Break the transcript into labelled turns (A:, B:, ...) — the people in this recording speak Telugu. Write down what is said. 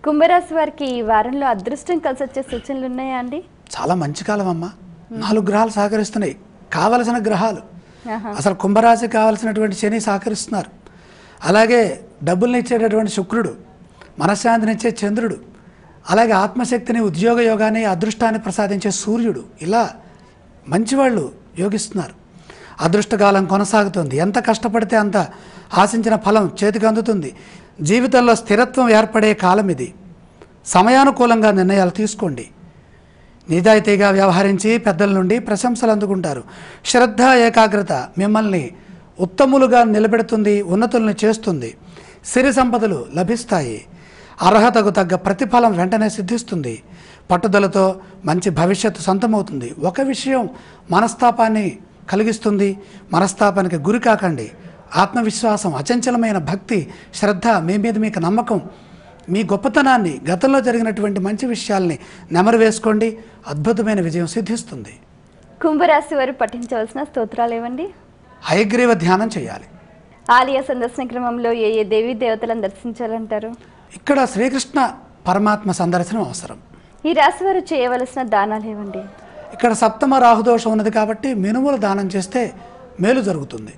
A: కుంభరాశి వారికి ఈ వారంలో అదృష్టం కలిసొచ్చే సూచనలు ఉన్నాయా అండి?
B: చాలా మంచి కాలం అమ్మ. 4 గ్రహాలు సహకరిస్తున్నాయి, కావలసిన గ్రహాలు.
A: ఆహా.
B: అసలు కుంభరాశి కావలసినటువంటి శని సహకరిస్తున్నారు. అలాగే డబ్బుల్ని ఇచ్చేటటువంటి శుక్రుడు, మనశ్శాంతినిచ్చే చంద్రుడు, అలాగే ఆత్మశక్తిని, ఉద్యోగ యోగాన్ని, అదృష్టాన్ని ప్రసాదించే సూర్యుడు, ఇలా మంచివాళ్ళు యోగిస్తున్నారు. అదృష్టకాలం కొనసాగుతుంది. ఎంత కష్టపడితే అంత ఆశించిన ఫలం చేతికి అందుతుంది. జీవితంలో స్థిరత్వం ఏర్పడే కాలం ఇది. సమయానుకూలంగా నిర్ణయాలు తీసుకోండి. నిజాయితీగా వ్యవహరించి పెద్దల నుండి ప్రశంసలు అందుకుంటారు. శ్రద్ధ, ఏకాగ్రత మిమ్మల్ని ఉత్తములుగా నిలబెడుతుంది, ఉన్నతుల్ని చేస్తుంది. సిరి సంపదలు లభిస్తాయి. అర్హతకు తగ్గ ప్రతిఫలం వెంటనే సిద్ధిస్తుంది. పట్టుదలతో మంచి భవిష్యత్తు సొంతమవుతుంది. ఒక విషయం మనస్తాపాన్ని కలిగిస్తుంది. మనస్తాపానికి గురి కాకండి. ఆత్మవిశ్వాసం, అచంచలమైన భక్తి, శ్రద్ధ, మీ మీద మీకు నమ్మకం, మీ గొప్పతనాన్ని, గతంలో జరిగినటువంటి మంచి విషయాల్ని నెమరు వేసుకోండి. అద్భుతమైన విజయం సిద్ధిస్తుంది.
A: కుంభరాశి వారు పఠించవలసిన స్తోత్రాలు ఏవండి?
B: హయగ్రీవ ధ్యానం చేయాలి.
A: ఆలయ సందర్శన క్రమంలో ఏ ఏ దేవీ దేవతలను దర్శించాలంటారు?
B: ఇక్కడ శ్రీకృష్ణ పరమాత్మ సందర్శనం అవసరం.
A: ఈ రాశి వారు చేయవలసిన దానాలు ఏవండి?
B: ఇక్కడ సప్తమ రాహుదోషం ఉన్నది కాబట్టి మినుములు దానం చేస్తే మేలు జరుగుతుంది.